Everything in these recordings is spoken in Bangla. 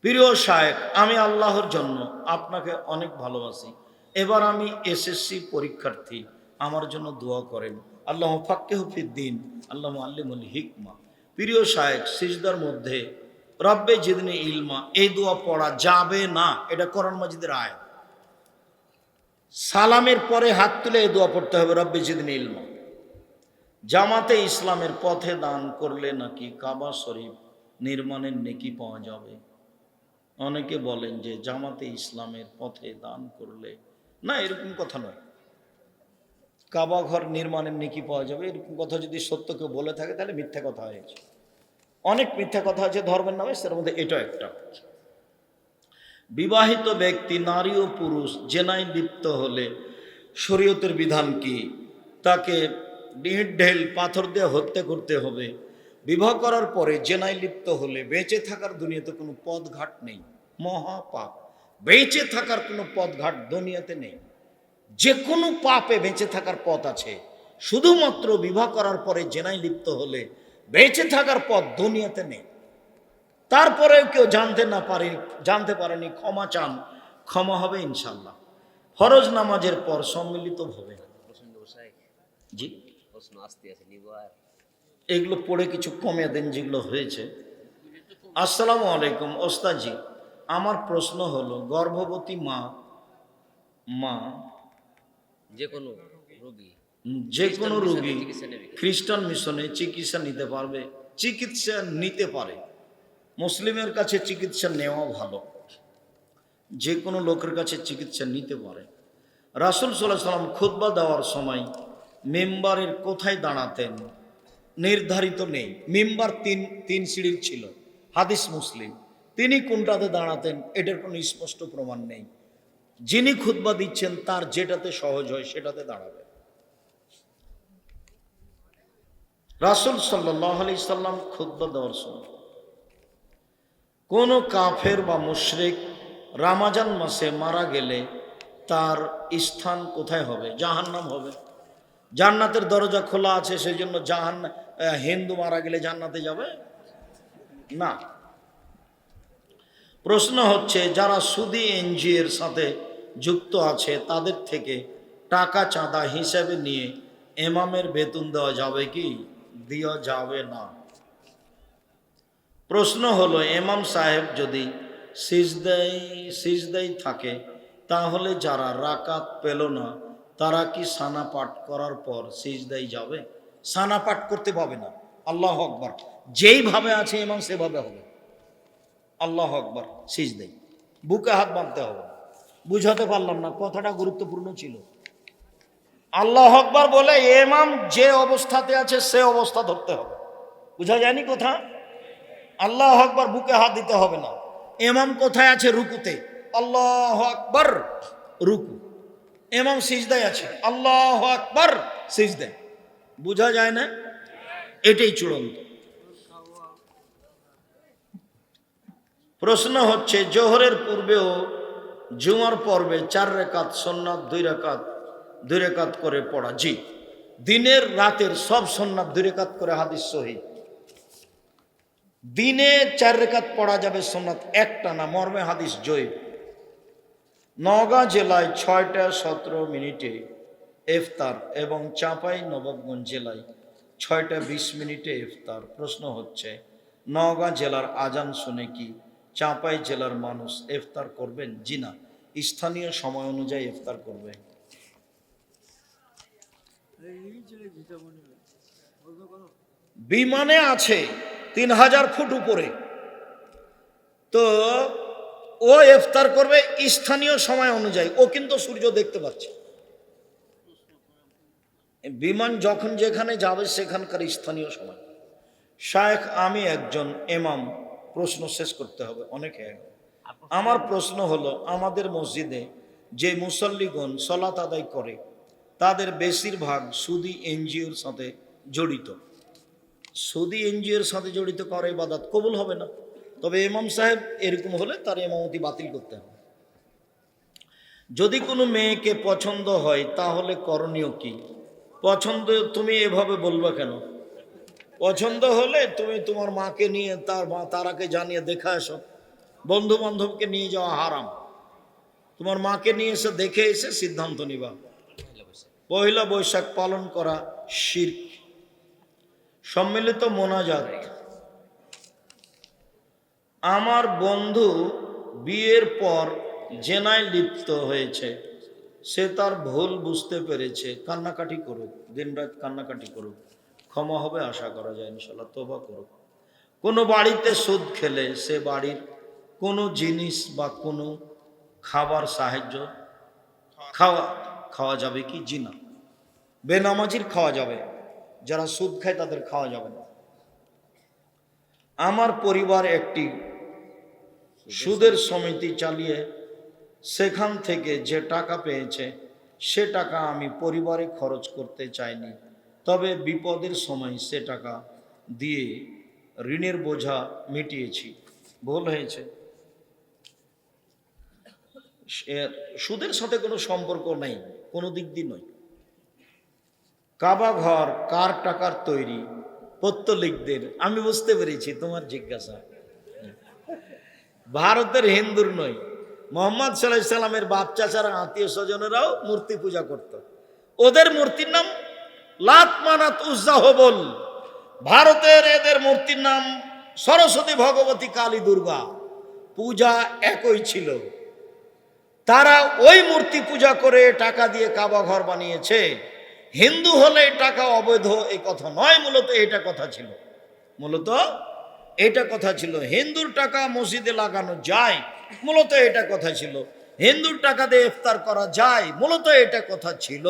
প্রিয় শায়েখ, আমি আল্লাহর জন্য আপনাকে অনেক ভালোবাসি। এবার আমি এসএসসি পরীক্ষার্থী, আমার জন্য দোয়া করেন। আল্লাহ ফাক্কিহু ফিদ্দিন, আল্লাহ আল্লিমুল হিকমা। প্রিয় শায়েখ, সিজদার মধ্যে রব্বে জিদনি ইলমা এই দোয়া পড়া যাবে না, এটা কোরআন মাজিদের আয়াত। সালামের পরে হাত তুলে এই দোয়া পড়তে হবে, রব্বে জিদনি ইলমা। জামাতে ইসলামের পথে দান করলে নাকি কাবা শরীফ নির্মাণের নেকি পাওয়া যাবে। অনেকে বলেন যে জামাতে ইসলামের পথে দান করলে, না, এরকম কথা নয়। কাবা ঘর নির্মাণের নেকি পাওয়া যাবে, এরকম কথা যদি সত্য কেউ বলে থাকে তাহলে মিথ্যা কথা হয়েছে। অনেক মিথ্যা কথা আছে ধর্মের নামে, তার মধ্যে এটা একটা। বিবাহিত ব্যক্তি নারী ও পুরুষ জেনায় লিপ্ত হলে শরীয়তের বিধান কি? তাকে ঢেল পাথর দিয়ে হত্যা করতে হবে। বিবাহ করার পরে জেনায় লিপ্ত হলে বেঁচে থাকার দুনিয়াতে কোনো পথঘাট নেই, মহাপাপ। বেঁচে থাকার কোনো পথঘাট দুনিয়াতে নেই। যে কোনো পাপে বেঁচে থাকার পথ আছে, শুধুমাত্র বিবাহ করার পরে জেনায় লিপ্ত হলে বেঁচে থাকার পথ দুনিয়াতে নেই। তারপরেও কেউ জানতে পারেনি, ক্ষমা চান, ক্ষমা হবে ইনশাল্লাহ। ফরজ নামাজের পর সম্মিলিত ভাবে, জি, এগুলো পড়ে কিছু কমে দেন যেগুলো হয়েছে। আসসালামু আলাইকুম ওস্তাদজি, আমার প্রশ্ন হলো, গর্ভবতী মা যে কোনো রোগী খ্রিস্টান মিশনে চিকিৎসা নিতে পারে। মুসলিমের কাছে চিকিৎসা নেওয়া ভালো, যে কোনো লোকের কাছে চিকিৎসা নিতে পারে। রাসূল সাল্লাল্লাহু আলাইহি সাল্লাম খুতবা দেওয়ার সময় মিম্বারের কোথায় দাঁড়াতেন নির্ধারিত নেই। মিম্বার তিন সিঁড়ির ছিল, হাদিস মুসলিম। তিনি কোনটাতে দাঁড়াতেন এটার কোনো স্পষ্ট প্রমাণ নেই। যিনি খুতবা দিচ্ছেন তার যেটাতে সহজ হয় সেটাতে দাঁড়াবে। রাসূল সাল্লাল্লাহু আলাইহি সাল্লাম খুতবা দেওয়ার সময় কোনো কাফের বা মুশরিক রমজান মাসে মারা গেলে তার স্থান কোথায় হবে? জাহান্নাম হবে। জান্নাতের দরজা খোলা আছে, সেই জন্য হিন্দু মারা গেলে জান্নাতে যাবে না। প্রশ্ন হচ্ছে, যারা সুদী এনজিও এর সাথে যুক্ত আছে তাদের থেকে টাকা চাঁদা হিসেবে নিয়ে ইমামের বেতন দেওয়া যাবে কি? দেওয়া যাবে না। প্রশ্ন হলো, ইমাম সাহেব যদি সিজদায় থাকে তাহলে যারা রাকাত পেল না তারা কি সানা পাঠ করার পর সিজদায় যাবে? সানা পাঠ করতে পাবে না। আল্লাহু আকবার, যেইভাবে আছে ইমাম সেভাবে হবে। আল্লাহু আকবার, সিজদায় বুকে হাত বাঁধতে হবে। বুঝাতে পারলাম না, কথাটা গুরুত্বপূর্ণ ছিল। আল্লাহু আকবার বলে ইমাম যে অবস্থাতে আছে সে অবস্থা ধরতে হবে। বুঝা যায়নি কথা? আল্লাহু আকবার বুকে হাত দিতে হবে না। ইমাম কোথায় আছে? রুকুতে। আল্লাহু আকবার, রুকু। ইমাম সিজদায় আছে, আল্লাহু আকবার, সিজদায়। বুঝা যায় না? এটাই চূড়ান্ত। প্রশ্ন হচ্ছে, জোহরের পূর্বে ও জুমার পর্বে 4 রাকাত সুন্নাত 2 রাকাত করে পড়া। জি, দিনের রাতের সব সুন্নাত 2 রাকাত করে, হাদিস সহিহ। দিনে 4 রাকাত পড়া যাবে সুন্নাত, একটা না, মর্মে হাদিস জয়ীফ। নওগাঁ জেলায় 6টা 17 মিনিটে ইফতার এবং চাঁপাই নবাবগঞ্জ জেলায় 6টা 20 মিনিটে ইফতার। প্রশ্ন হচ্ছে, নওগাঁ জেলার আজান শুনে কি চাঁপাই জেলার মানুষ ইফতার করবেন? জি না, স্থানীয় সময় অনুযায়ী ইফতার করবে। বিমানে আছে 3000 ফুট উপরে, তো ও ইফতার করবে স্থানীয় সময় অনুযায়ী। ও কিন্তু সূর্য দেখতে পাচ্ছে। বিমান যখন যেখানে যাবে সেখানকার স্থানীয় সময়। শায়েখ, আমি একজন ইমাম, প্রশ্ন শেষ করতে হবে, অনেকে। আমার প্রশ্ন হলো, আমাদের মসজিদে যে মুসল্লিগণ সালাত আদায় করে তাদের বেশিরভাগ সুদী এনজিওর সাথে জড়িত। সুদী এনজিওর সাথে জড়িত করে ইবাদত কবুল হবে না। তবে ইমাম সাহেব এরকম হলে তার ইমামতি বাতিল করতে হবে। যদি কোনো মেয়েকে পছন্দ হয় তাহলে করণীয় কি? পছন্দ তুমি এভাবে বলবা কেন? পছন্দ হলে তুমি তোমার মাকে নিয়ে তার আগে জানিয়ে দেখা আসো। বন্ধু বান্ধবকে নিয়ে যাওয়া হারাম। তোমার মাকে নিয়ে এসে দেখে এসে সিদ্ধান্ত নিবা। পয়লা বৈশাখ পালন করা শিরক। সম্মিলিত মোনাজাত। আমার বন্ধু বিয়ের পর জেনায় লিপ্ত হয়েছে, সে তার ভুল বুঝতে পেরেছে, কান্নাকাটি করুক, দিনরাত কান্নাকাটি করুক, ক্ষমা হবে আশা করা যায় ইনশাল্লাহ, তওবা করুক। কোনো বাড়িতে সুদ খেলে সে বাড়ির কোনো জিনিস বা কোনো খাবার সাহায্য খাওয়া যাবে কি? জি না। বেনামাজির খাওয়া যাবে, যারা সুদ খায় তাদের খাওয়া যাবে না। আমার পরিবার একটি সুদের সমিতি চালিয়ে সেখান থেকে যে টাকা পেয়েছে সে টাকা আমি পরিবারে খরচ করতে চাইনি, তবে বিপদের সময় সে টাকা দিয়ে ঋণের বোঝা মিটিয়েছি। ভুল হয়েছে। সুদের সাথে কোনো সম্পর্ক নেই, কোনো দিক দিয়ে নয়। কাবা ঘর কার টাকার তৈরি? পত্তলিকদের। আমি বুঝতে পেরেছি তোমার জিজ্ঞাসা, ভারতের হিন্দুর নয়। মোহাম্মদ সাল্লাল্লাহু আলাইহি সাল্লামের বাপ চাচারা আত্মীয় স্বজনেরাও মূর্তি পূজা করত। ওদের মূর্তির নাম লাত মানাত উজ্জা হবল। ভারতের এদের মূর্তির নাম সরস্বতী, ভগবতী, কালী, দুর্গা। পূজা একই ছিল। তারা ওই মূর্তি পূজা করে টাকা দিয়ে কাবা ঘর বানিয়েছে। হিন্দু হলে টাকা অবৈধ এই কথা নয়, মূলত এটা কথা ছিল। হিন্দুর টাকা মসজিদে লাগানো যায়, মূলত এটা কথা ছিল। হিন্দুর টাকা দিয়ে ইফতার করা যায়, মূলত এটা কথা ছিল।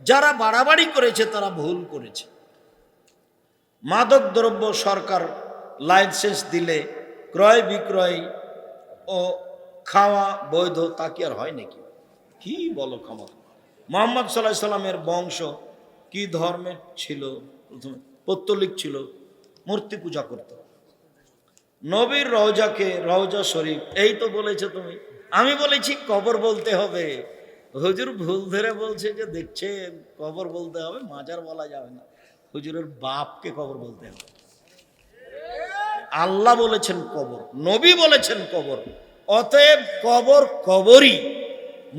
যারা বাড়াবাড়ি করেছে তারা ভুল করেছে। মাদক দ্রব্য সরকার লাইসেন্স দিলে ক্রয় বিক্রয় ও খাওয়া বৈধ, তা কি আর হয় নাকি? কি বলো ক্ষমা। মুহাম্মদ সাল্লাল্লাহু আলাইহি সাল্লামের বংশ কি ধর্মের ছিল? প্রথমে পত্তলিক ছিল, মূর্তি পূজা করত। নবীর রওজাকে রওজা শরীফ, এই তো বলেছে তুমি। আমি বলেছি কবর বলতে হবে। হুজুর ভুল ধরে বলছে যে দেখছেন কবর বলতে হবে, মাজার বলা যাবে না। হুজুরের বাপকে কবর বলতে হবে। আল্লাহ বলেছেন কবর, নবী বলেছেন কবর, অতএব কবর কবরই।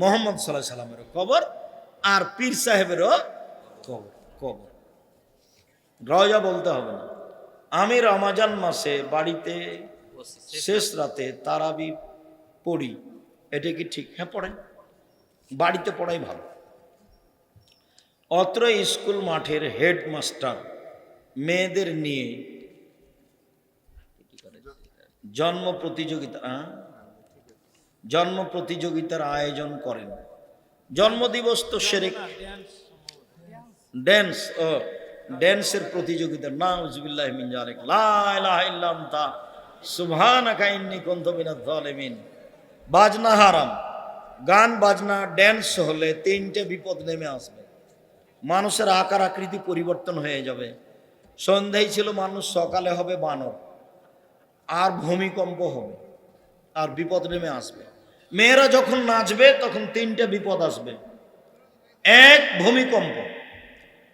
মুহাম্মদ সাল্লাল্লাহু আলাইহি সাল্লামেরও কবর, আর পীর সাহেবেরও কবর। রওজা বলতে হবে না। আমি রমজান মাসে বাড়িতে শেষ রাতে তারাবি পড়ি, এটা কি ঠিক? হ্যাঁ, পড়েন। বাড়িতে পড়াই ভালো। অত্র স্কুল মাঠের হেডমাস্টার মেয়েদের নিয়ে জন্ম প্রতিযোগিতার আয়োজন করেন। জন্মদিবস তো শিরক। ড্যান্সের প্রতিযোগিতা, নাউজুবিল্লাহি মিন যালিক, লা ইলাহা ইল্লা আনতা সুবহানাকা ইন্নী কুনতু মিনাজ জালিমিন। বাজনা হারাম। গান বাজনা ড্যান্স হলে তিনটে বিপদ নেমে আসবে। মানুষের আকার আকৃতি পরিবর্তন হয়ে যাবে। সন্ধ্যায় ছিল মানুষ, সকালে হবে বানর, আর ভূমিকম্প হবে, আর বিপদ নেমে আসবে। মেয়েরা যখন নাচবে তখন তিনটে বিপদ আসবে। এক, ভূমিকম্প।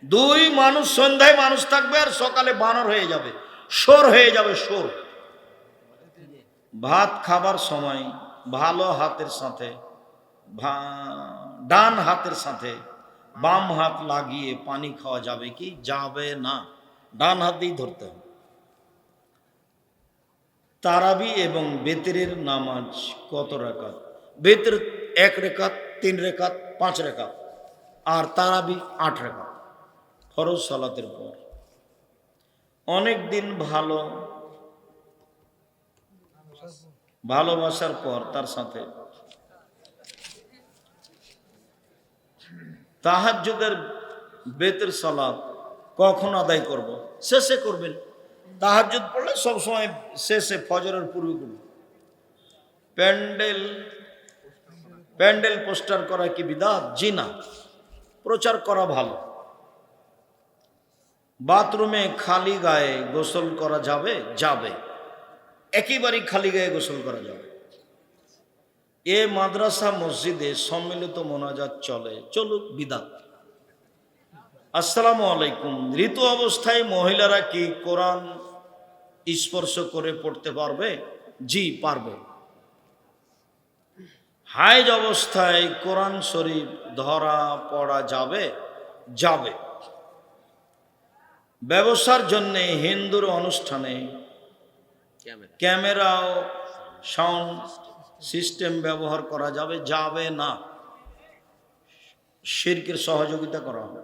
দুই, মানুষ সন্ধ্যায় মানুষ থাকবে আর সকালে বানর হয়ে যাবে, সোর হয়ে যাবে, সোর। ভাত খাবার সময় ভালো হাতের সাথে ডান হাতের সাথে বাম হাত লাগিয়ে পানি খাওয়া যাবে কি? যাবে না, ডান হাতেই ধরতে হবে। তারাবি এবং বেতরের নামাজ কত রাকাত? বেতর 1 রাকাত, 3 রাকাত, 5 রাকাত, আর তারাবি 8 রাকাত ফরজ সালাতের পর। অনেক দিন ভালোবাসার পর তার সাথে তাহাজ্জুদের বেতের সালাত কখন আদায় করব? শেষে করবেন। তাহাজ্জুদ পড়লে সবসময় শেষে, ফজরের পূর্বে করবেন। প্যান্ডেল পোস্টার করা কি বিদআত? জি না, প্রচার করা ভালো। বাথরুমে খালি গায়ে গোসল করা যাবে? যাবে, একেবারেই খালি গায়ে গোসল করা যাবে। এ মাদ্রাসা মসজিদে সম্মিলিত মোনাজাত চলুক, বিদআত। আসসালামু আলাইকুম। ঋতু অবস্থায় মহিলারা কি কোরআন স্পর্শ করে পড়তে পারবে? জি, পারবে। হায়েজ অবস্থায় কোরআন শরীফ ধরা পড়া যাবে? যাবে। ব্যবসার জন্যে হিন্দুর অনুষ্ঠানে ক্যামেরা ও সাউন্ড সিস্টেম ব্যবহার করা যাবে? যাবে না। শিরকের সহযোগিতা করা হবে।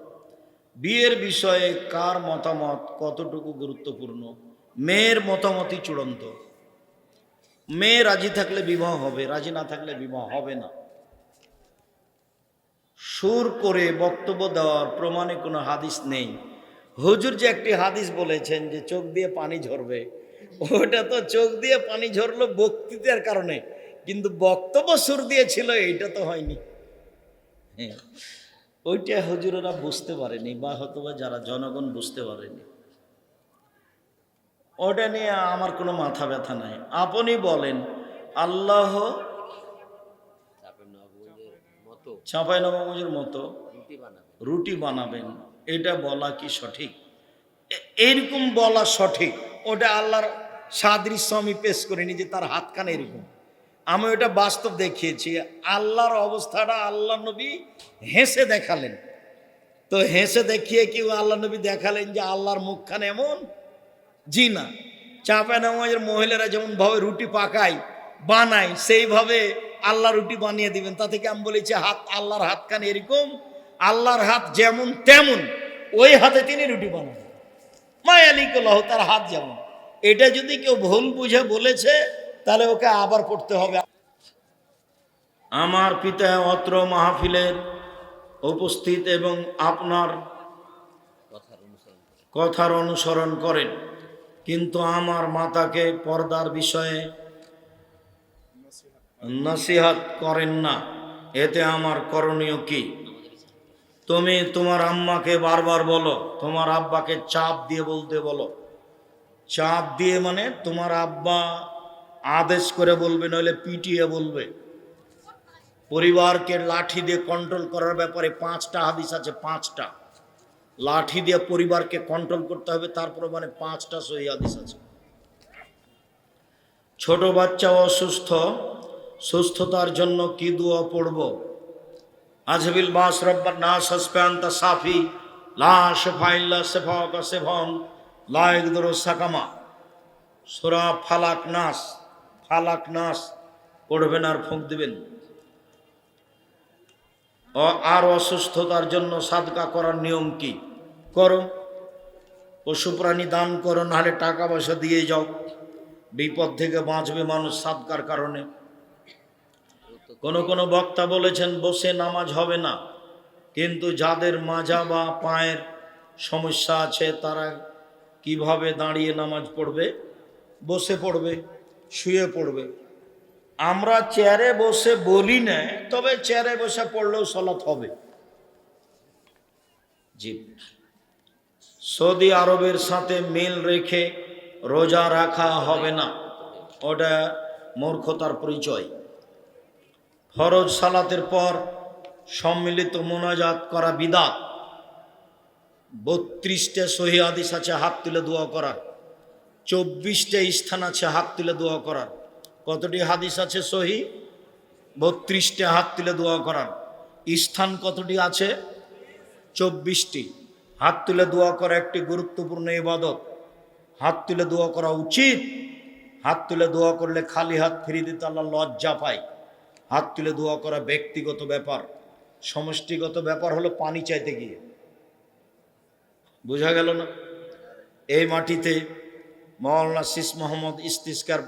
বিয়ের বিষয়ে কার মতামত কতটুকু গুরুত্বপূর্ণ? মেয়ের মতামতই চূড়ান্ত। মেয়ে রাজি থাকলে বিবাহ হবে, রাজি না থাকলে বিবাহ হবে না। সুর করে বক্তব্য দেওয়ার প্রমাণে কোনো হাদিস নেই। হুজুর যে একটি হাদিস বলেছেন যে চোখ দিয়ে পানি ঝরবে, ওটা তো চোখ দিয়ে পানি ঝরলো বক্তৃতার কারণে, কিন্তু বক্তব্য সুর দিয়েছিল এইটা তো হয়নি। হ্যাঁ, ওইটা হুজুরেরা বুঝতে পারেনি, বা হয়তো যারা জনগণ বুঝতে পারেনি। ওটা নিয়ে আমার কোনো মাথা ব্যথা নাই। আপনি বলেন আল্লাহ চাঁপাইনবাবগঞ্জের মতো রুটি বানাবেন, এটা বলা কি সঠিক? এরকম বলা সঠিক। ওটা আল্লাহর সাদৃশ্য আমি পেশ করিনি যে তার হাতখানে এরকম, আমি ওটা বাস্তব দেখিয়েছি। আল্লাহর অবস্থাটা আল্লাহ নবী হেসে দেখালেন। তো হেসে দেখিয়ে কি আল্লাহ নবী দেখালেন যে আল্লাহর মুখখানে এমন? জি না। চাঁপাইনবাবগঞ্জের মহিলারা যেমন ভাবে রুটি পাকায় বানায়, সেইভাবে আল্লাহ রুটি বানিয়ে দিবেন। তা থেকে আমি বলেছি হাত, আল্লাহর হাতখানে এরকম, আল্লাহর হাত যেমন তেমন, ওই হাতে তিনি রুটি বানাবেন। মায়ালিকুল্লাহ, তার হাত যেমন। এটা যদি কেউ ভুল বুঝে বলেছে তাহলে ওকে আবার পড়তে হবে। আমার পিতা অত্র মাহফিলের উপস্থিত এবং আপনার কথার অনুসরণ করেন, কিন্তু আমার মাতাকে পর্দার বিষয়ে নসিহত করেন না। এতে আমার করণীয় কি? তুমি তোমার আম্মাকে বারবার বলো, তোমার আব্বাকে চাপ দিয়ে বলতে বলো। চাপ দিয়ে মানে তোমার আব্বা আদেশ করে বলবে, নইলে পিটিয়ে বলবে। পরিবারকে লাঠি দিয়ে কন্ট্রোল করার ব্যাপারে 5টা হাদিস আছে। 5টা লাঠি দিয়ে পরিবারকে কন্ট্রোল করতে হবে, তারপরে মানে 5টা সহি হাদিস আছে। ছোট বাচ্চা অসুস্থ, সুস্থতার জন্য কি দোয়া পড়ব? আজবিল বাস রব্বান নাস হাসপান্তা সাফি লা শিফা ইল্লা শিফাকা শিফান লা ইয়াগদিরু সাকামা। সূরা ফালাক নাস, ফালাক নাস পড়বেন আর ফুঁক দিবেন। আর অসুস্থতার জন্য সাদকা করার নিয়ম কি? করো, পশু প্রাণী দান করো, নাহলে টাকা পয়সা দিয়ে যাও, বিপদ থেকে বাঁচবে মানুষ সাদকার কারণে। কোন কোন বক্তা বলেছেন বসে নামাজ হবে না, কিন্তু যাদের মাজা বা পায়ের সমস্যা আছে তারা কিভাবে দাঁড়িয়ে নামাজ পড়বে? বসে পড়বে, শুয়ে পড়বে। আমরা চেয়ারে বসে বলি না, তবে চেয়ারে বসে পড়লেও সালাত হবে। জি। সৌদি আরবের সাথে মিল রেখে রোজা রাখা হবে না, ওটা মূর্খতার পরিচয়। ফরজ সালাতের পর সম্মিলিত মোনাজাত করা বিদআত। 32টা সহি হাদিস আছে হাত তুলে দোয়া করার, 24টা স্থান আছে হাত তুলে দোয়া করার। কতটি হাদিস আছে সহি? 32টা হাত তুলে দোয়া করার। স্থান কতটি আছে? 24টি। হাত তুলে দোয়া করা একটি গুরুত্বপূর্ণ ইবাদত। হাত তুলে দোয়া করা উচিত। হাত তুলে দোয়া করলে খালি হাত ফিরিয়ে দিতে আল্লাহ লজ্জা পায়। হাত তুলে দোয়া করা ব্যক্তিগত ব্যাপার, সমষ্টিগত ব্যাপার হলো পানি চাইতে গিয়ে। বোঝা গেল না? এই মাটিতে মাওলানা শীষ মোহাম্মদ ইস্তিস্কার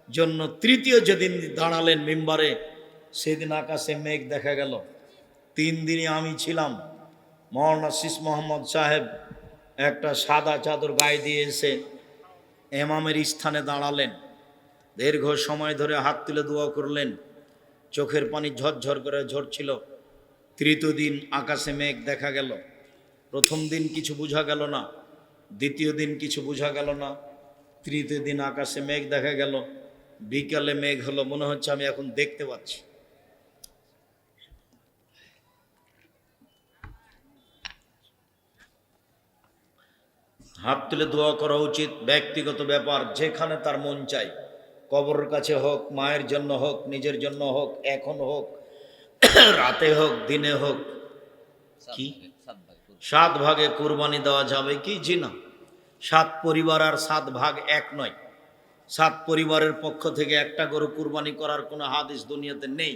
জন্য তৃতীয় যেদিন দাঁড়ালেন মিম্বারে, সেদিন আকাশে মেঘ দেখা গেল। 3 দিনই আমি ছিলাম। মাওলানা শীষ মোহাম্মদ সাহেব একটা সাদা চাদর গায়ে দিয়ে এসে এমামের স্থানে দাঁড়ালেন। দীর্ঘ সময় ধরে হাত তুলে দোয়া করলেন। চোখের পানি ঝরঝর করে ঝরছিল। তৃতীয় দিন আকাশে মেঘ দেখা গেল। প্রথম দিন কিছু বোঝা গেল না, দ্বিতীয় দিন কিছু বোঝা গেল না, তৃতীয় দিন আকাশে মেঘ দেখা গেল। বিকালে মেঘ হলো, মনে হচ্ছে আমি এখন দেখতে পাচ্ছি। হাত তুলে দোয়া করা উচিত, ব্যক্তিগত ব্যাপার, যেখানে তার মন চায়। কবরের কাছে হোক, মায়ের জন্য হোক, নিজের জন্য হোক, এখন হোক, রাতে হোক, দিনে হোক, কি 7 ভাগে কুরবানি দেওয়া যাবে কি? জি না। 7 পরিবার আর 7 ভাগ এক নয়। 7 পরিবারের পক্ষ থেকে একটা গরু কুরবানি করার কোনো হাদিস দুনিয়াতে নেই।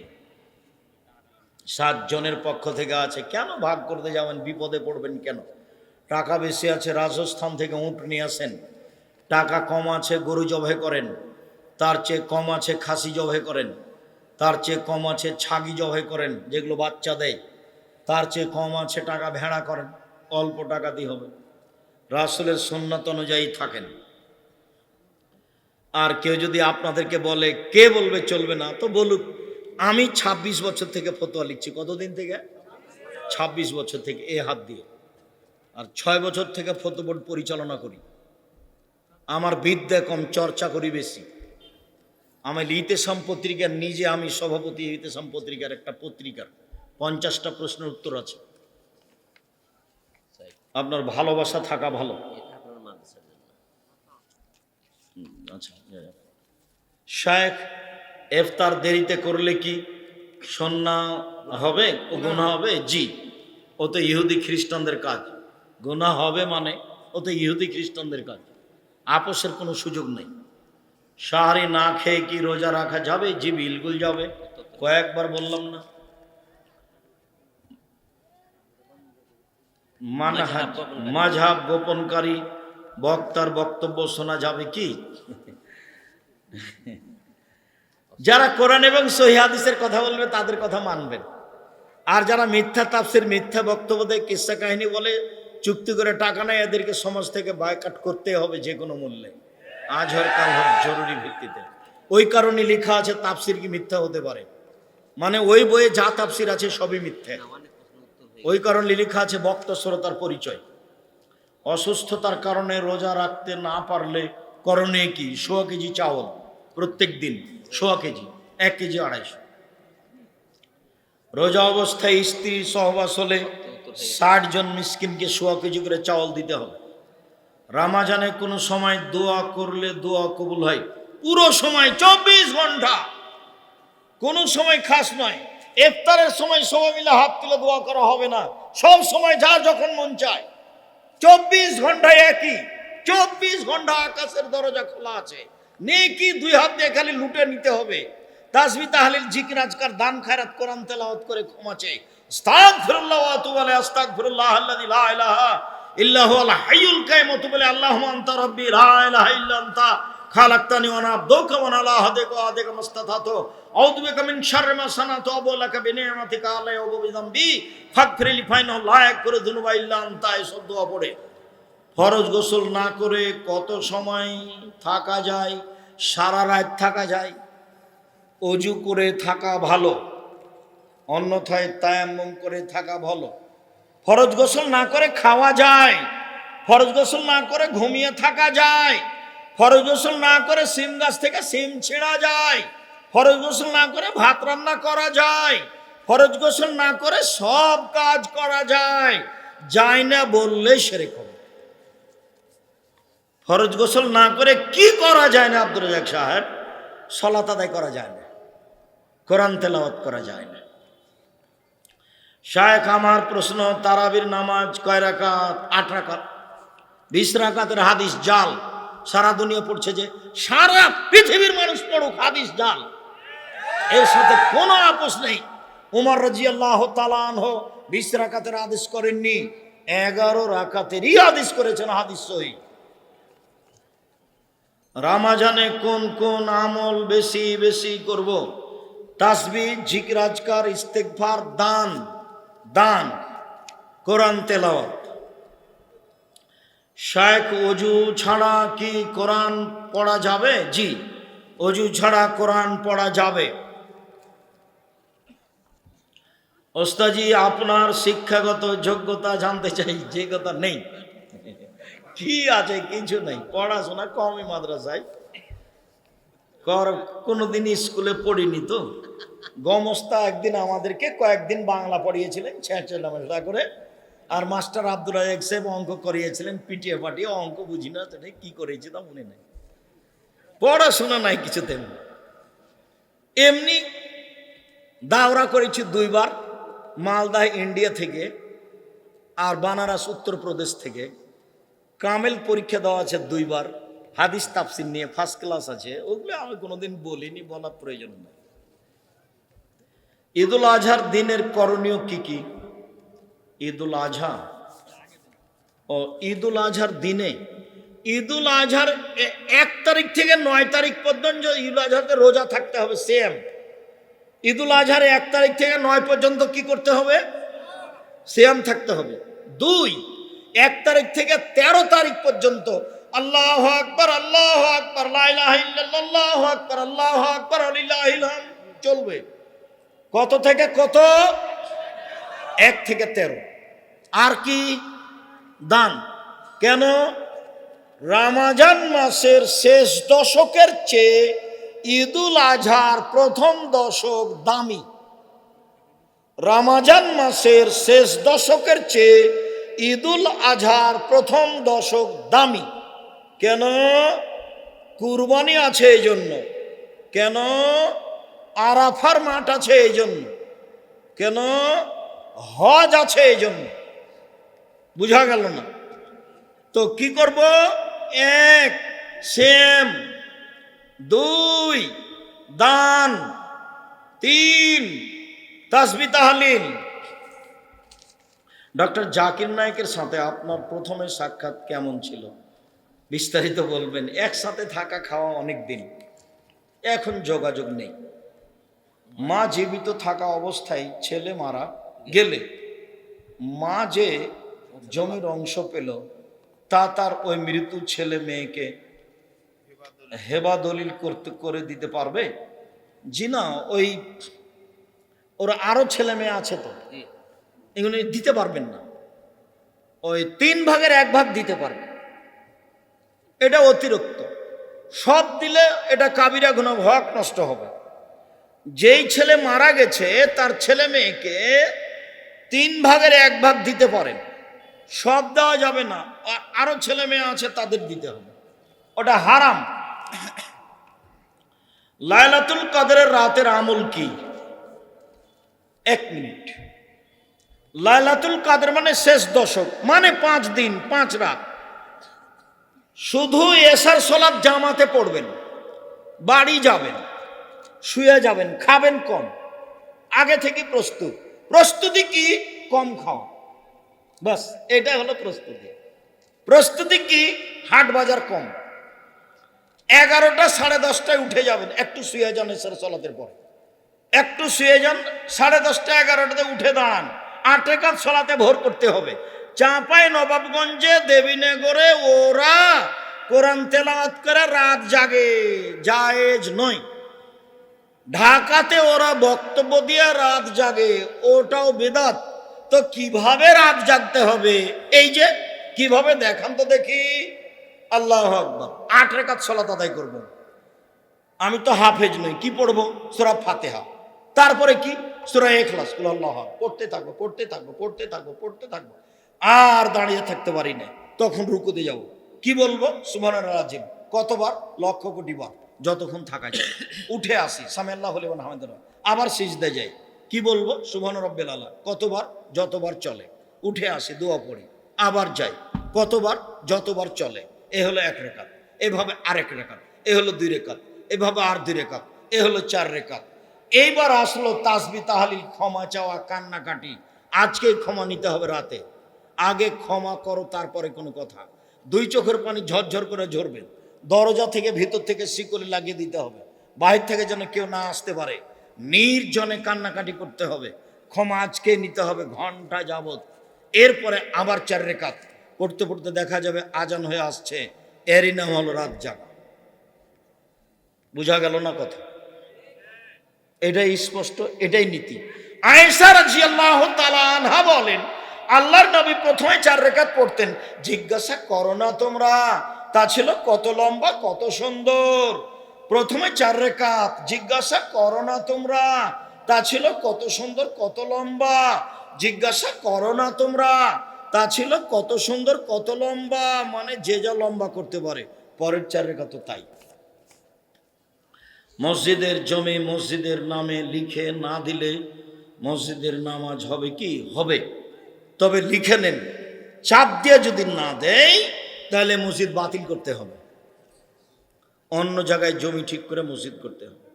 7 জনের পক্ষ থেকে আছে। কেন ভাগ করতে যাবেন? বিপদে পড়বেন কেন? টাকা বেশি আছে, রাজস্থান থেকে উঁট নিয়ে আসেন। টাকা কম আছে, গরু জবাই করেন। তার চেয়ে কম আছে, খাসি জবাই করেন। তার চেয়ে কম আছে, ছাগি জবাই করেন, যেগুলো বাচ্চা দেয়। তার চেয়ে কম আছে, টাকা ভেড়া করেন। অল্প টাকা দিয়ে হবে। রাসূলের সুন্নাত অনুযায়ী থাকেন। আর কেউ যদি আপনাদেরকে বলে, কে বলবে চলবে না, তো বলুক। আমি 26 বছর থেকে ফতোয়া লিখছি। কতদিন থেকে? 26 বছর থেকে, এ হাত দিয়ে। আর 6 বছর থেকে ফতোয়া বোর্ড পরিচালনা করি। আমার বিদ্যা কম, চর্চা করি বেশি। আমি ইতেসাম পত্রিকার, নিজে আমি সভাপতি ইতেসাম পত্রিকার, একটা পত্রিকার 50টা প্রশ্নের উত্তর আছে। আপনার ভালোবাসা থাকা ভালো। আচ্ছা, শায়েখ, ইফতার দেরিতে করলে কি সুন্নাহ হবে ও গুনাহ হবে? জি। ও তো ইহুদি খ্রিস্টানদের কাজ। গুনাহ হবে মানে ও তো ইহুদি খ্রিস্টানদের কাজ। আপোষের কোনো সুযোগ নেই। সাহারি না খেয়ে কি রোজা রাখা যাবে? জি, বিলকুল যাবে। কয়েকবার বললাম না? মাযহাব গোপনকারী বক্তার বক্তব্য শোনা যাবে কি? যারা কোরআন এবং সহিহ হাদিসের কথা বলবে তাদের কথা মানবেন। আর যারা মিথ্যা তাফসীর, মিথ্যা বক্তব্য দেয়, কিসসা কাহিনী বলে, চুক্তি করে টাকা নেয়, এদেরকে সমাজ থেকে বয়কট করতে হবে যে কোনো মূল্যে, আজ হোক কাল হোক, জরুরি ভিত্তিতে। ওই কারণে লেখা আছে তাফসীর কি মিথ্যা হতে পারে, মানে ওই বইয়ে যা তাফসীর আছে সবই মিথ্যা। ওই কারণে লেখা আছে বক্তা শ্রোতার পরিচয়। অসুস্থতার কারণে রোজা রাখতে না পারলে করণীয় কি? 100 কেজি চাউল প্রত্যেক দিন, 100 কেজি, 1 কেজি 250। রোজা অবস্থায় স্ত্রী সহবাস হলে 60 জন মিসকিনকে 100 কেজি করে চাউল দিতে হবে। রমজানে কোনো সময় দোয়া করলে দোয়া কবুল হয়? পুরো সময় 24 ঘন্টা, কোনো সময় খাস নয়। ইফতারের সময় সবাই মিলে হাত তুলে দোয়া করা হবে না, সব সময় যার যখন মন চায়। 24 ঘন্টায় একই, 24 ঘন্টা আকাশের দরজা খোলা আছে। নেকি 2 হাত দিয়ে খালি লুটে নিতে হবে। তাসবিহ, তাহলিল, জিকির, আজকার, দান, খায়রাত, কোরআন তেলাওয়াত করে ক্ষমা চাই। আস্তাগফিরুল্লাহ ওয়া আতুবু আলাইহি, আস্তাগফিরুল্লাহ আল্লাযী লা ইলাহা ইল্লা হুয়াল হাইয়ুল কাইয়্যুম, ওয়া আতুবু ইলাইহি, আল্লাহুম্মা আনতা রাব্বি লা ইলাহা ইল্লা আনতা খালাকতানি ওয়া আনা আবদুকা ওয়া আনা আলা আহদিকা ওয়া ওয়া'দিকা মাসতাতাতু, আউযু বিকা মিন শাররি মা সানাতু, ওয়া লাকা বিনি'মাতিকা আলাইয়া ওয়া বিযামবি ফাগফিরলি ফাইন্নাহু লা ইয়াগফিরু যুনুবা ইল্লা আনতা। এসব দোয়া পড়ে ফরজ গোসল না করে কত সময় থাকা যায়? সারা রাত থাকা যায়। অজু করে থাকা ভালো, অন্যথায় তায়াম্মুম করে থাকা ভালো। ফরজ গোসল না করে খাওয়া যায়, ফরজ গোসল না করে ঘুমিয়ে থাকা যায়, ফরজ গোসল না করে সিম গাছ থেকে সিম ছেঁড়া যায়, ফরজ গোসল না করে ভাত রান্না করা যায়, ফরজ গোসল না করে সব কাজ করা যায়। যায় না বললে শিরক হবে। ফরজ গোসল না করে কি করা যায় না আব্দুর রাজ্জাক সাহেব? সালাত আদায় করা যায় না, কোরআন তেলাওয়াত করা যায় না। শায়েখ, আমার প্রশ্ন, তারাবির নামাজ কয় রাকাত? 8 রাকাত। 20 রাকাতের হাদিস জাল। সারা দুনিয়া পড়ছে, যে সারা পৃথিবীর মানুষ পড়ুক, হাদিস জাল, এর সাথে কোনো আপোষ নেই। উমর রাদিয়াল্লাহু তাআলা আনহু 20 রাকাতের হাদিস করেননি, 11 রাকাতেরই হাদিস করেছেন, হাদিস সহিহ। রমজানে কোন কোন আমল বেশি বেশি করব? তাসবিহ, জিকির, আজকার, ইস্তেগফার, দান, কোরআন তেলাওয়াত। শায়েখ, অজু ছাড়া কি কোরআন পড়া যাবে? জি, অজু ছাড়া কোরআন পড়া যাবে। ওস্তাজি, আপনার শিক্ষাগত যোগ্যতা জানতে চাই। যে কথা নেই, কি আছে? কিছু নেই, পড়াশোনা কমই মাদ্রাসায়, কোনোদিন স্কুলে পড়িনি তো। গমস্তা একদিন আমাদেরকে কয়েকদিন বাংলা পড়িয়েছিলেন ছেঁচা করে, আর মাস্টার আব্দুর রাজ্জাক সাহেব অঙ্ক করিয়েছিলেন পিটিয়ে পাটিয়ে। অঙ্ক বুঝি না, সেটা কি করেছি তা মনে নেই। পড়াশোনা নাই কিছু তেমন। এমনি দাওরা করেছি 2 বার, মালদা ইন্ডিয়া থেকে আর বানারস উত্তরপ্রদেশ থেকে। কামেল পরীক্ষা দেওয়া আছে 2 বার, হাদিস তাফসির নিয়ে ফার্স্ট ক্লাস আছে। ওগুলো আমি কোনোদিন বলিনি, বলার প্রয়োজন নেই। ঈদুল আজহার দিনের করণীয় কি কি? ঈদুল আজহা ও ঈদুল আজহার দিনে, ঈদুল আজহার 1 তারিখ থেকে 9 তারিখ পর্যন্ত ঈদুল আজহাতে রোজা থাকতে হবে সেম। ঈদুল আজহার 1 তারিখ থেকে 9 পর্যন্ত কি করতে হবে? সিয়াম থাকতে হবে। 2, 1 তারিখ থেকে 13 তারিখ পর্যন্ত আল্লাহু আকবার আল্লাহু আকবার লা ইলাহা ইল্লাল্লাহ আল্লাহু আকবার আল্লাহু আকবার লিল্লাহিল হামদ চলবে। কত থেকে কত? 1 থেকে 13। আর কি? দান। কেন? রমজান মাসের শেষ দশকের চেয়ে ঈদুল আজহার প্রথম দশক দামি। রমজান মাসের শেষ দশকের চেয়ে ঈদুল আজহার প্রথম দশক দামি। কেন? কুরবানি আছে এই জন্য। কেন? আরাফার মাঠ আছে এই জন্য। কেন? হজ আছে এই জন্য। বুঝা গেল না? তো কি করব? 1 সেম, 2 দান, 3 তাসবিহ তাহলিল। ডক্টর জাকির নায়েকের সাথে আপনার প্রথমে সাক্ষাৎ কেমন ছিল? বিস্তারিত বলবেন। একসাথে থাকা খাওয়া অনেক দিন, এখন যোগাযোগ নেই। মা জীবিত থাকা অবস্থায় ছেলে মারা গেলে মা যে জমির অংশ পেল তা তার ওই মৃত ছেলে মেয়েকে হেবা দলিল করে দিতে পারবে? জি না, ওই ওরা আরো ছেলে মেয়ে আছে তো, এগুলো দিতে পারবেন না। ওই 3 ভাগের 1 ভাগ দিতে পারবে। এটা অতিরিক্ত। সব দিলে এটা কাবিরা গুনাহ, হক নষ্ট হবে। যেই ছেলে মারা গেছে তার ছেলে মেয়েকে 3 ভাগের 1 ভাগ দিতে পারেন, সব দেওয়া যাবে না। আরো ছেলে মেয়ে আছে তাদের দিতে হবে, ওটা হারাম। লাইলাতুল কদরের রাতের আমল কি? 1 মিনিট। লাইলাতুল কদর মানে শেষ দশক, মানে 5 দিন 5 রাত। শুধু এশার সালাত জামাতে পড়বেন, বাড়ি যাবেন, শুয়ে যাবেন, খাবেন কম, আগে থেকে প্রস্তুতি কি? কম খাওয়া, বাস এটা হলো প্রস্তুতি। প্রস্তুতি কি? হাট বাজার কম। 11টা 10:30টায় উঠে যাবেন, একটু শুয়ে যান এশার সালাতের পর, একটু শুয়ে যান, 10:30টা 11টাতে উঠে দাঁড়ান, 8 রাকাত সালাতে ভোর করতে হবে। চাঁপাই নবাবগঞ্জে দেবীনগরে ওরা কোরআন তেলাওয়াত করে রাত জাগে, জায়েজ নয়। ঢাকাতে ওরা বক্তব্য দিয়ে রাত জাগে, ওটাও বেদাত। তো কিভাবে রাত জাগতে হবে? এই যে কিভাবে দেখান তো দেখি। আল্লাহু আকবার, 8 রাকাত সালাত আদায় করব। আমি তো হাফেজ নই, কি পড়বো? সূরা ফাতিহা, তারপরে কি? সূরা ইখলাস, কুল আল্লাহু পড়তে থাকবো পড়তে থাকবো পড়তে থাকবো পড়তে থাকবো, আর দাঁড়িয়ে থাকতে পারি না। তখন রুকুতে যাব, কি বলবো? সুবহানাল্লাহ আজিম। কতবার? লক্ষ কোটি বার, যতক্ষণ থাকা যায়। উঠে আসি, সামি আল্লাহু লিমান হামিদাহ, আবার সিজদায় যাই, কি বলবো? সুবহান রাব্বিল আলা। কতবার? যতবার চলে। উঠে আসি, দোয়া পড়ি, আবার যাই। কতবার? যতবার চলে। এ হলো 1 রাকাত। এভাবে আরেক রাকাত, এ হলো 2 রাকাত, এভাবে আর 2 রাকাত, এ হলো 4 রাকাত। এইবার আসলো তাসবিহ তাহলিল, ক্ষমা চাওয়া, কান্নাকাটি। আজকে ক্ষমা নিতে হবে রাতে, আগে ক্ষমা করো, তারপরে কোনো কথা। 2 চোখের পানি ঝরঝর করে ঝরবে। দরজা থেকে ভিতর থেকে শিকলি লাগিয়ে দিতে হবে, বাহির থেকে যেন কেউ না আসতে পারে। নির্জনে কান্নাকাটি করতে হবে, ক্ষমা আজকে নিতে হবে ঘন্টা যাবত। এরপরে আবার 4 রাকাত পড়তে পড়তে দেখা যাবে আজান হয়ে আসছে, এরই নাম হলো রাত জাগা। বুঝা গেল না কথা? এটাই স্পষ্ট, এটাই নীতি। আয়েশা রাদিয়াল্লাহু তাআলা আনহা বলেন, আল্লাহর নবী প্রথমে 4 রাকাত পড়তেন। জিজ্ঞাসা করো না তোমরা, তা ছিল কত লম্বা কত সুন্দর। প্রথমে 4 রাকাত, জিজ্ঞাসা করো না তোমরা, তা ছিল কত সুন্দর কত লম্বা। জিজ্ঞাসা করো না তোমরা, তা ছিল কত সুন্দর কত লম্বা। মানে যে যা লম্বা করতে পারে, পরের 4 রাকাত তো তাই। মসজিদের জমি মসজিদের নামে লিখে না দিলে মসজিদের নামাজ হবে কি? হবে। তবে লিখে নেন, চাপ দিয়ে যদি না দেয় তাহলে মসজিদ বাতিল করতে হবে, অন্য জায়গায় জমি ঠিক করে মসজিদ করতে হবে।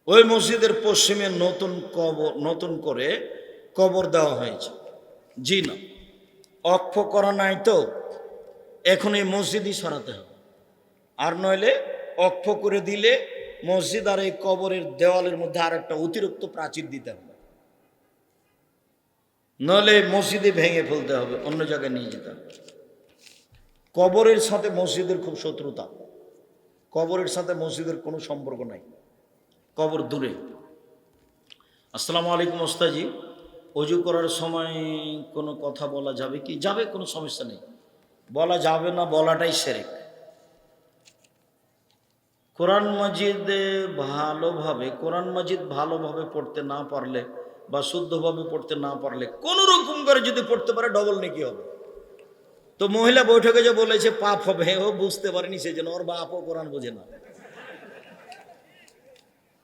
ওই মসজিদের পশ্চিমে নতুন করে কবর দেওয়া হয়েছে। জি না, অক্ষ করা নাই তো এখন এই মসজিদই সরাতে হবে, আর নইলে অক্ষ করে দিলে মসজিদ আর এই কবরের দেওয়ালের মধ্যে আর একটা অতিরিক্ত প্রাচীর দিতে হবে, নইলে মসজিদে ভেঙে ফেলতে হবে, অন্য জায়গায় নিয়ে যেতে হবে। কবরের সাথে মসজিদের খুব শত্রুতা, কবরের সাথে মসজিদের কোনো সম্পর্ক নাই, কবর দূরে। আসসালামু আলাইকুম ওস্তাজি, অজু করার সময় কোনো কথা বলা যাবে কি? যাবে, কোনো সমস্যা নেই, বলা যাবে না বলাটাই শিরক। কোরআন মাজিদ ভালোভাবে পড়তে না পারলে বা শুদ্ধভাবে পড়তে না পারলে কোনো রকম করে যদি পড়তে পারে ডবল নেকি হবে। তো মহিলা বৈঠকে যে বলেছে পাপ হবে, ও বুঝতে পারেনি, সেজন্য ওর বাপও কোরআন বোঝে না।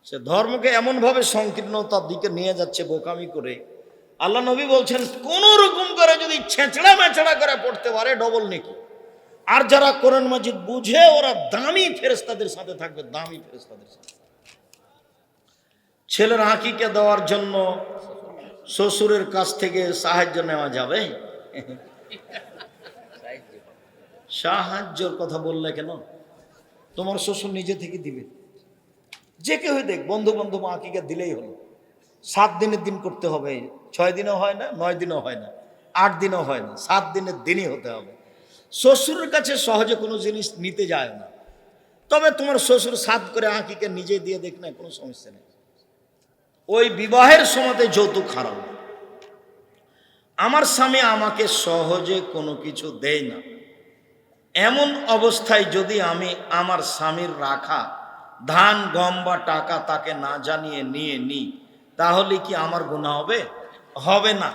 সে ধর্মকে এমনভাবে সংকীর্ণতার দিকে নিয়ে যাচ্ছে বোকামি করে। আল্লাহ নবী বলছেন কোন রকম করে যদি ছেঁচড়া মেচড়া করে পড়তে পারে ডবল নেকি। আর যারা কোরআন মাজিদ বুঝে ওরা দামি ফেরেশতাদের সাথে থাকবে, দামি ফেরেশতাদের সাথে। ছেলের আকিকা দেওয়ার জন্য শ্বশুরের কাছ থেকে সাহায্য নেওয়া যাবে? সাহায্যের কথা বললে কেন? তোমার শ্বশুর নিজে থেকে দিবে, যে কেউ দেখ, বন্ধু বান্ধব আকিকা দিলেই হলো। 7 দিনের দিন করতে হবে, 6 দিনও হয় না, 9 দিনও হয় না, 8 দিনও হয় না, 7 দিনের দিনই হতে হবে। শ্বশুরের কাছে সহজে কোনো জিনিস নিতে যায় না, তবে তোমার শ্বশুর 7 করে আকিকা নিজে দিয়ে দেখ না, কোনো সমস্যা নেই। ওই বিবাহের সময়তে যৌতুক হারাম। আমার স্বামী আমাকে সহজে কোনো কিছু দেয় না, এমন অবস্থায় যদি আমি আমার স্বামীর রাখা ধান গম বা টাকা তাকে না জানিয়ে নিয়ে নিই, তাহলে কি আমার গুনাহ হবে? হবে না,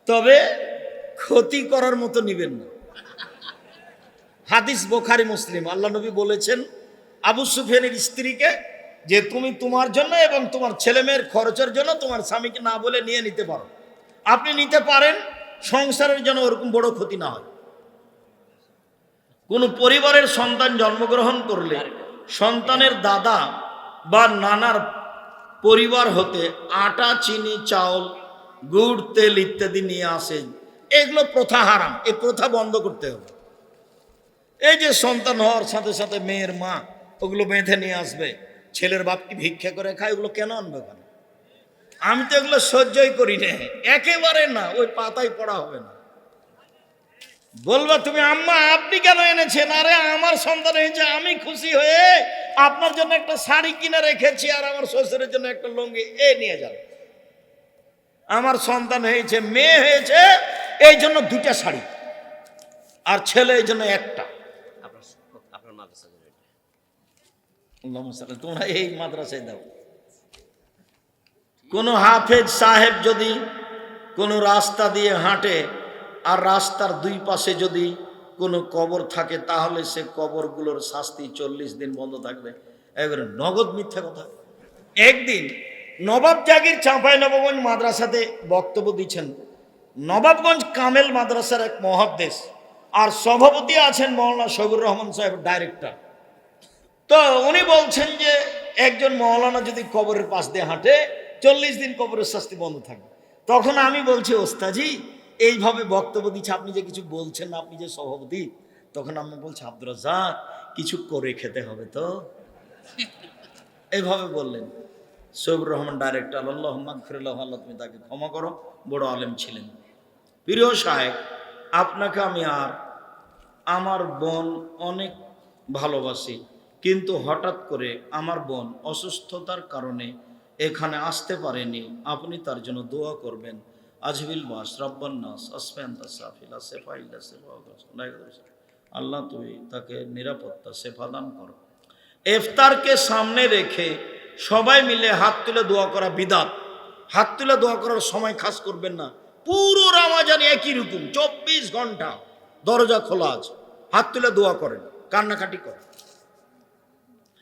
তবে ক্ষতি করার মতো নিবেন না। হাদিস বুখারী মুসলিম। আল্লাহ নবী বলেছেন আবু সুফিয়ানের স্ত্রীকে যে তুমি তোমার জন্য এবং তোমার ছেলে মেয়ের খরচের জন্য তোমার স্বামীকে না বলে নিয়ে নিতে পারো, আপনি নিতে পারেন, সংসারের জন্য ওরকম বড় ক্ষতি না হয়। কোন পরিবারের সন্তান জন্মগ্রহণ করলে সন্তানের দাদা বা নানার পরিবার হতে আটা, চিনি, চাউল, গুড়, তেল ইত্যাদি নিয়ে আসে, এগুলো প্রথা হারাম। এই প্রথা বন্ধ করতে হবে। এই যে সন্তান হওয়ার সাথে সাথে মেয়ের মা ওগুলো বেঁধে নিয়ে আসবে, ছেলের বাপ কি ভিক্ষা করে খায়, ওগুলো কেন আনবে? কেন? আমি তো এগুলো সহ্যই করি না, একেবারে না, ওই পাতায় পড়া হবে না। বলবা তুমি আম্মা আপনি কেন এনেছেন? আরে আমার সন্তান হয়েছে, আমি খুশি হয়ে আপনার জন্য একটা শাড়ি কিনে রেখেছি, আর আমার শ্বশুরের জন্য একটা লুঙ্গি, এ নিয়ে যান। আমার সন্তান হয়েছে, মেয়ে হয়েছে, এই জন্য 2টা শাড়ি, আর ছেলে এই জন্য একটা। তোমরা এই মাদ্রাসায় দাও। কোন হাফেজ সাহেব যদি কোনো রাস্তা দিয়ে হাঁটে আর রাস্তার 2 পাশে যদি কোনো কবর থাকে, তাহলে সে কবরগুলোর শাস্তি 40 দিন বন্ধ থাকবে। এবারে নগদ মিথ্যা কথা। একদিন নবাব জাগির চাঁপাইনবাবগঞ্জ মাদ্রাসাতে বক্তব্য দিচ্ছেন নবাবগঞ্জ কামেল মাদ্রাসার এক মুহাদ্দিস, আর সভাপতি আছেন মাওলানা শহীদুর রহমান সাহেব, ডাইরেক্টর। তো উনি বলছেন যে একজন মাওলানা যদি কবরের পাশ দিয়ে হাঁটে 40 দিন কবরের শাস্তি বন্ধ থাকবে। তখন আমি বলছি ওস্তাজি এইভাবে বক্তব্য দিচ্ছে, আপনি যে কিছু বলছেন না, আপনি যে সভাপতি। তখন আমি বলছি আব্দুর রাজ্জাক কিছু করে খেতে হবে তো, এইভাবে বললেন। শহীদুর রহমান ডাইরেক্টর, আল্লাহুম্মা গফিরলাহু, আল্লাহ তুমি তাকে ক্ষমা করো, বড় আলেম ছিলেন। প্রিয় সাহেব, আপনাকে আমি আর আমার বোন অনেক ভালোবাসি, কিন্তু হঠাৎ করে আমার বোন অসুস্থতার কারণে এখানে আসতে পারেনি, আপনি তার জন্য দোয়া করবেন। আজবিল বাস রব্বান নাস আসফান্তা সাফিলা সেফাইলা সেফা, আল্লাহ তুমি তাকে নিরাপত্তা সেফা দান করো। ইফতারকে সামনে রেখে সবাই মিলে হাত তুলে দোয়া করা বিদাত। হাত তুলে দোয়া করার সময় খাস করবেন না, পুরো রামাজান একই রকম 24 ঘন্টা দরজা খোলা আছে, হাত তুলে দোয়া করেন, কান্নাকাটি করেন।